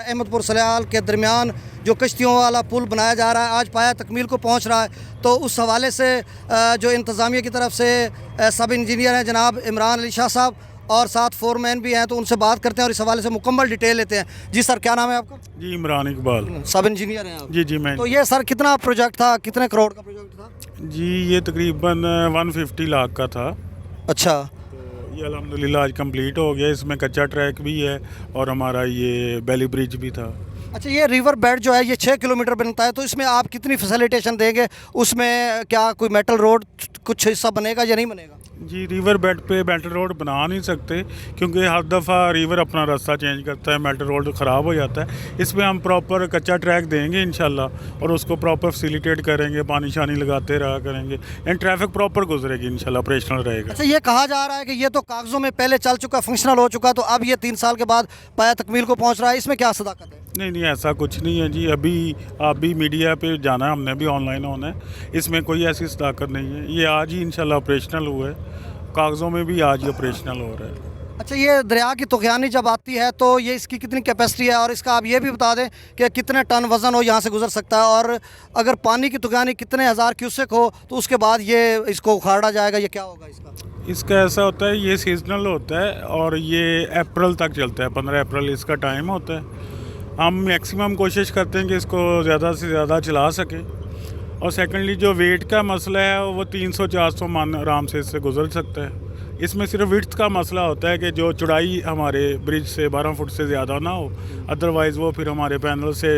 अहमदपुर सल्याल के दरमियान जो कश्तियों वाला पुल बनाया जा रहा है आज पाया तकमील को पहुंच रहा है, तो उस हवाले से जो इंतज़ामिया की तरफ से सब इंजीनियर हैं जनाब इमरान अली शाह साहब और साथ फोरमैन भी हैं, तो उनसे बात करते हैं और इस हवाले से मुकम्मल डिटेल लेते हैं। जी सर, क्या नाम है आपका? जी इमरान इकबाल। सब इंजीनियर हैं आप? जी मैं। तो ये सर कितना प्रोजेक्ट था, कितने करोड़ का प्रोजेक्ट था? जी ये तकरीबन 150 लाख का था। अच्छा, तो ये अल्हम्दुलिल्लाह आज कंप्लीट हो गया। इसमें कच्चा ट्रैक भी है और हमारा ये बेली ब्रिज भी था। अच्छा, ये रिवर बेड जो है ये 6 किलोमीटर बनता है, तो इसमें आप कितनी फैसिलिटेशन देंगे? उसमें क्या कोई मेटल रोड कुछ हिस्सा बनेगा या नहीं बनेगा? जी रिवर बेड पे मेटल रोड बना नहीं सकते क्योंकि हर दफ़ा रिवर अपना रास्ता चेंज करता है, मेटल रोड ख़राब हो जाता है। इसमें हम प्रॉपर कच्चा ट्रैक देंगे इंशाल्लाह और उसको प्रॉपर फैसिलिटेट करेंगे, पानी शानी लगाते रहा करेंगे एंड ट्रैफिक प्रॉपर गुजरेगी इंशाल्लाह, ऑपरेशनल रहेगा। अच्छा, ये कहा जा रहा है कि ये तो कागज़ों में पहले चल चुका, फंक्शनल हो चुका, तो अब ये 3 साल के बाद पाया तकमील को पहुँच रहा है, इसमें क्या सदाकत है? नहीं ऐसा कुछ नहीं है जी। अभी आप भी मीडिया पे जाना है, हमने भी ऑनलाइन होना है, इसमें कोई ऐसी सदाकत नहीं है। ये आज ही इंशाल्लाह ऑपरेशनल हुआ है, कागज़ों में भी आज ही ऑपरेशनल हो रहा है। अच्छा, ये दरिया की तुग़यानी जब आती है तो ये इसकी कितनी कैपेसिटी है और इसका आप ये भी बता दें कि कितने टन वज़न हो यहाँ से गुजर सकता है, और अगर पानी की तुग़यानी कितने हज़ार क्यूसेक हो तो उसके बाद ये इसको उखाड़ा जाएगा, ये क्या होगा इसका? इसका ऐसा होता है, ये सीजनल होता है और ये अप्रैल तक चलता है, 15 अप्रैल इसका टाइम होता है। हम मैक्सिमम कोशिश करते हैं कि इसको ज़्यादा से ज़्यादा चला सकें। और सेकेंडली जो वेट का मसला है वो 300-400 मन आराम से इससे गुजर सकता है। इसमें सिर्फ विड्थ का मसला होता है कि जो चौड़ाई हमारे ब्रिज से 12 फुट से ज़्यादा ना हो, अदरवाइज़ वो फिर हमारे पैनल से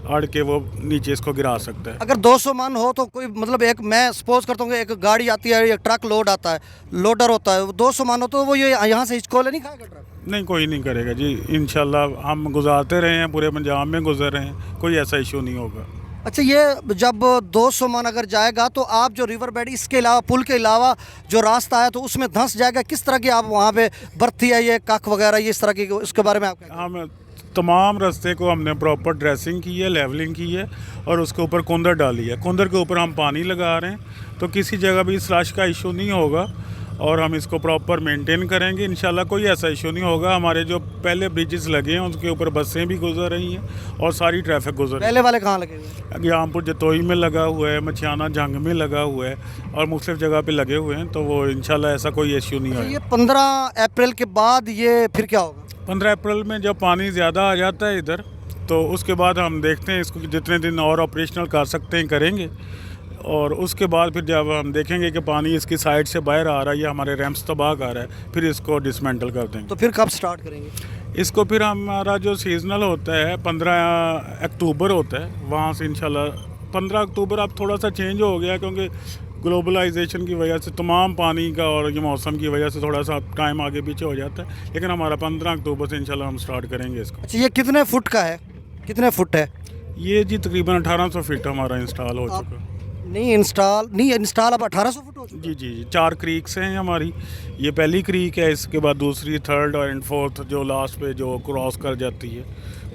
अड़ के वो नीचे इसको गिरा सकता है। अगर 200 मन हो तो कोई मतलब एक मैं सपोज करता हूँ कि एक गाड़ी आती है, एक ट्रक लोड आता है, लोडर होता है, 200 मन हो तो वो ये यहाँ से हिचकोले नहीं खाएगा ट्रक? नहीं, कोई नहीं करेगा जी, इंशाल्लाह हम गुजारते रहे हैं, पूरे पंजाब में गुजर रहे हैं, कोई ऐसा इशू नहीं होगा। अच्छा, ये जब 200 मन अगर जाएगा तो आप जो रिवर बेड इसके अलावा पुल के अलावा जो रास्ता है तो उसमें धंस जाएगा, किस तरह की आप वहाँ पे बर्ती है, ये कख वगैरह, ये इस तरह की, इसके बारे में आप क्या? हम तमाम रास्ते को हमने प्रॉपर ड्रेसिंग की है, लेवलिंग की है और उसके ऊपर कुंदर डाली है। कुंदर के ऊपर हम पानी लगा रहे हैं तो किसी जगह भी स्लश का इशू नहीं होगा और हम इसको प्रॉपर मेंटेन करेंगे इंशाल्लाह, कोई ऐसा इशू नहीं होगा। हमारे जो पहले ब्रिजेस लगे हैं उसके ऊपर बसें भी गुजर रही हैं और सारी ट्रैफिक गुजर रही है। पहले वाले कहाँ लगे हुए हैं? गयामपुर जतोई में लगा हुआ है, मछियाना जंग में लगा हुआ है और मुख्तलिफ जगह पे लगे हुए हैं, तो वो इंशाल्लाह ऐसा कोई इशू नहीं है। ये 15 अप्रैल के बाद ये फिर क्या होगा? 15 अप्रैल में जब पानी ज़्यादा आ जाता है इधर, तो उसके बाद हम देखते हैं इसको जितने दिन और ऑपरेशनल कर सकते हैं करेंगे और उसके बाद फिर जब हम देखेंगे कि पानी इसकी साइड से बाहर आ रहा है या हमारे रैम्प्स तबाह कर रहा है, फिर इसको डिसमेंटल कर देंगे। तो फिर कब स्टार्ट करेंगे इसको? फिर हमारा जो सीजनल होता है 15 अक्टूबर होता है, वहाँ से इंशाल्लाह 15 अक्टूबर अब थोड़ा सा चेंज हो गया क्योंकि ग्लोबलाइजेशन की वजह से तमाम पानी का और ये मौसम की वजह से थोड़ा सा टाइम आगे पीछे हो जाता है, लेकिन हमारा 15 अक्टूबर से इंशाल्लाह हम स्टार्ट करेंगे इसको। अच्छा, ये कितने फुट का है, कितने फुट है? ये जी तकरीबन 1800 फीट हमारा इंस्टॉल हो चुका है। नहीं इंस्टॉल अब 1800 फुट हो चुका है? जी 4 क्रीक्स हैं हमारी। ये पहली क्रीक है, इसके बाद दूसरी, थर्ड और फोर्थ जो लास्ट पे जो क्रॉस कर जाती है,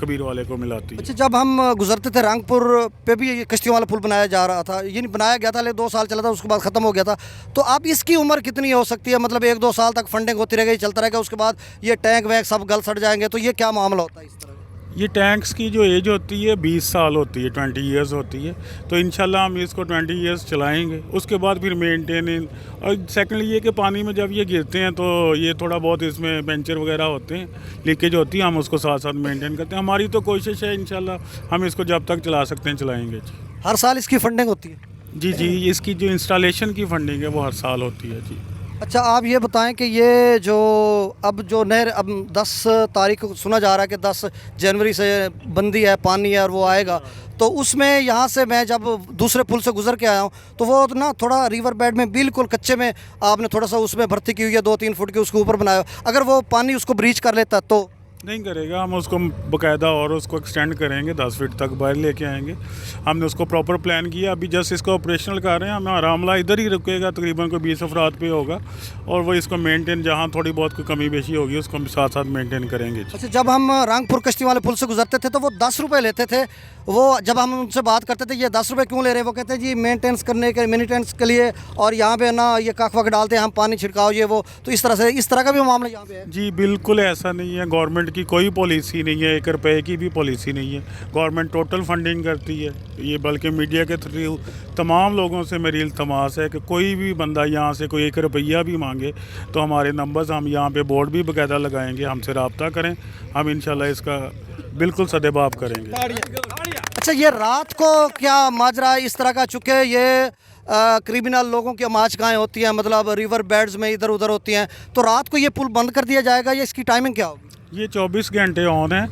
कबीर वाले को मिलाती है। अच्छा, जब हम गुजरते थे रंगपुर पे भी ये कश्तियों वाला पुल बनाया जा रहा था, ये नहीं बनाया गया था, लेकिन 2 साल चला था, उसके बाद ख़त्म हो गया था। तो अब इसकी उम्र कितनी हो सकती है? मतलब 1-2 साल तक फंडिंग होती रहेगी, चलता रहेगा, उसके बाद ये टैंक वैंक सब गल सड़ जाएंगे, तो ये क्या मामला होता है इस तरह? ये टैंक्स की जो एज होती है 20 साल होती है, 20 ईयर्स होती है, तो इंशाल्लाह हम इसको 20 ईयर्स चलाएंगे। उसके बाद फिर मेंटेन, और सेकेंडली ये कि पानी में जब ये गिरते हैं तो ये थोड़ा बहुत इसमें पेंचर वगैरह होते हैं, लीकेज होती है, हम उसको साथ साथ मेंटेन करते हैं। हमारी तो कोशिश है इंशाल्लाह हम इसको जब तक चला सकते हैं चलाएँगे जी। हर साल इसकी फंडिंग होती है? जी इसकी जो इंस्टॉलेशन की फंडिंग है वो हर साल होती है जी। अच्छा, आप ये बताएं कि ये जो अब जो नहर अब 10 तारीख को सुना जा रहा है कि 10 जनवरी से बंदी है, पानी है और वो आएगा, तो उसमें यहाँ से मैं जब दूसरे पुल से गुजर के आया हूँ तो वो ना थोड़ा रिवर बेड में बिल्कुल कच्चे में आपने थोड़ा सा उसमें भर्ती की हुई है, 2-3 फुट की उसके ऊपर बनाया, अगर वो पानी उसको ब्रीच कर लेता तो? नहीं करेगा, हम उसको बाकायदा और उसको एक्सटेंड करेंगे, 10 फीट तक बाहर लेके आएंगे। हमने उसको प्रॉपर प्लान किया, अभी जस्ट इसको ऑपरेशनल कर रहे हैं। हमारा अमला इधर ही रुकेगा, तकरीबन कोई 20 अफराद पे होगा और वो इसको मेंटेन, जहाँ थोड़ी बहुत कोई कमी बेशी होगी उसको हम साथ साथ मेंटेन करेंगे। अच्छा, जब हम रंगपुर कश्ती वाले पुल से गुजरते थे तो वो 10 रुपये लेते थे, वो जब हम उनसे बात करते थे ये 10 रुपये क्यों ले रहे हैं, वो कहते हैं जी मेंटेनेंस करने के, मेंटेनेंस के लिए, और यहाँ पे ना ये कख वख डालते हैं हम, पानी छिड़काओ ये वो, तो इस तरह का भी मामला यहाँ पे है? जी बिल्कुल ऐसा नहीं है, गवर्नमेंट की कोई पॉलिसी नहीं है, 1 रुपए की भी पॉलिसी नहीं है। गवर्नमेंट टोटल फंडिंग करती है ये, बल्कि मीडिया के थ्रू तमाम लोगों से मेरी इल्तमास है कि कोई भी बंदा यहाँ से कोई 1 रुपया भी मांगे तो हमारे नंबर्स हम यहाँ पे बोर्ड भी बाकायदा लगाएंगे, हमसे रब्ता करें, हम इंशाल्लाह इसका बिल्कुल सदेबाब करेंगे। अच्छा, ये रात को क्या माजरा इस तरह का, चूँकि ये क्रिमिनल लोगों की आमाजगाहें होती हैं, मतलब रिवर बेड्स में इधर उधर होती हैं, तो रात को ये पुल बंद कर दिया जाएगा या इसकी टाइमिंग क्या होगी? ये 24 घंटे ऑन है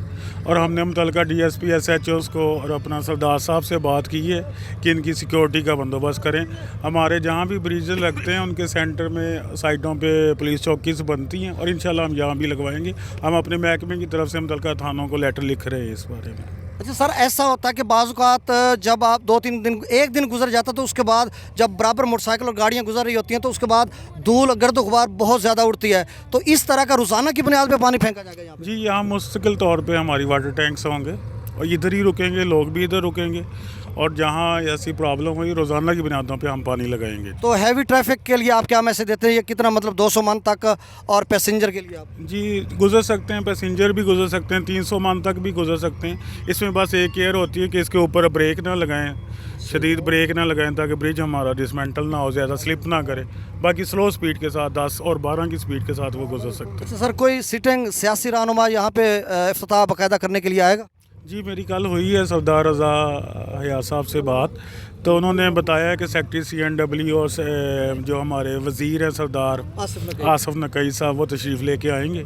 और हमने मुतलका DSP SHOs को और अपना सरदार साहब से बात की है कि इनकी सिक्योरिटी का बंदोबस्त करें। हमारे जहाँ भी ब्रिजेज लगते हैं उनके सेंटर में साइडों पे पुलिस चौकीज बनती हैं और इंशाल्लाह हम यहाँ भी लगवाएंगे। हम अपने महकमे की तरफ से मुतलका थानों को लेटर लिख रहे हैं इस बारे में। अच्छा सर, ऐसा होता है कि बाज़-औक़ात जब आप 2-3 दिन, एक दिन गुजर जाता तो उसके बाद जब बराबर मोटरसाइकिल और गाड़ियाँ गुजर रही होती हैं तो उसके बाद धूल गर्द गुबार बहुत ज़्यादा उड़ती है, तो इस तरह का रोज़ाना की बुनियाद पे पानी फेंका जाएगा यहाँ पे? जी, यहाँ मुस्तकिल तौर पे हमारी वाटर टैंक्स होंगे और इधर ही रुकेंगे, लोग भी इधर रुकेंगे और जहाँ ऐसी प्रॉब्लम हुई रोज़ाना की बुनियादों पे हम पानी लगाएंगे। तो हैवी ट्रैफिक के लिए आप क्या मैसेज देते हैं? ये कितना, मतलब 200 मन तक, और पैसेंजर के लिए आप? जी, गुजर सकते हैं, पैसेंजर भी गुजर सकते हैं, 300 मन तक भी गुजर सकते हैं। इसमें बस एक केयर होती है कि इसके ऊपर ब्रेक ना लगाएं, शदीद ब्रेक ना लगाएं ताकि ब्रिज हमारा डिसमेंटल ना हो, ज़्यादा स्लिप ना करे। बाकी स्लो स्पीड के साथ 10 और 12 की स्पीड के साथ वो गुजर सकते हैं। अच्छा सर, कोई सिटिंग सियासी रहनुमा यहाँ पे इफ्तिताह बाकायदा करने के लिए आएगा? जी, मेरी कल हुई है सरदार रज़ा हयात साहब से बात, तो उन्होंने बताया कि सेक्रेटरी CNW और जो हमारे वज़ीर हैं सरदार आसिफ नकवी साहब, वो तशरीफ़ लेके आएंगे।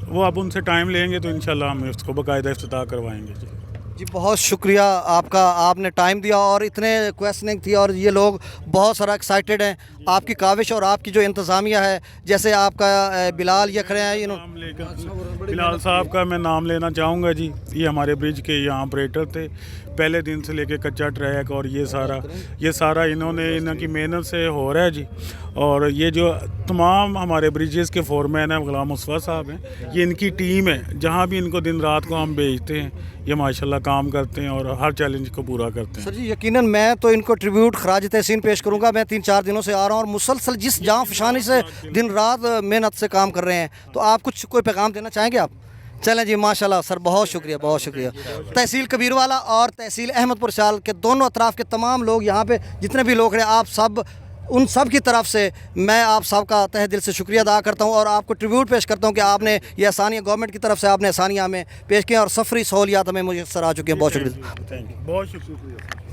वो अब उनसे टाइम लेंगे तो इंशाल्लाह हम इसको बाकायदा इफ्तिताह करवाएंगे। जी, बहुत शुक्रिया आपका, आपने टाइम दिया और इतने क्वेश्चनिंग थी और ये लोग बहुत सारा एक्साइटेड हैं। आपकी काविश और आपकी जो इंतज़ामिया है, जैसे आपका बिलाल ये खड़े हैं, बिलाल साहब का मैं नाम लेना चाहूँगा जी। ये हमारे ब्रिज के यहाँ ऑपरेटर थे, पहले दिन से लेके कच्चा ट्रैक और ये सारा इन्होंने, इनकी मेहनत से हो रहा है जी। और ये जो तमाम हमारे ब्रिजेस के फोरमैन हैं गुलाम मुस्तफ़ा साहब हैं, ये इनकी टीम है। जहाँ भी इनको दिन रात को हम भेजते हैं, ये माशाल्लाह काम करते हैं और हर चैलेंज को पूरा करते हैं। सर जी, यकीनन मैं तो इनको ट्रिब्यूट खराज तहसीन पेश करूँगा। मैं 3-4 दिनों से आ रहा हूँ और मुसलसल जिस जान फशानी से दिन रात मेहनत से काम कर रहे हैं, तो आप कुछ कोई पैगाम देना चाहेंगे आप? चलें जी, माशाल्लाह सर, बहुत शुक्रिया, बहुत शुक्रिया। तहसील कबीरवाला और तहसील अहमदपुर शाल के दोनों अतराफ़ के तमाम लोग यहाँ पे जितने भी लोग रहे, आप सब, उन सब की तरफ से मैं आप सब का तहे दिल से शुक्रिया अदा करता हूँ और आपको ट्रिब्यूट पेश करता हूँ कि आपने ये आसानियाँ, गवर्नमेंट की तरफ से आपने आसानियाँ हमें पेश की और सफरी सहूलियात हमें मुयस्सर आ चुकी हैं। बहुत शुक्रिया। बहुत शुक्रिया।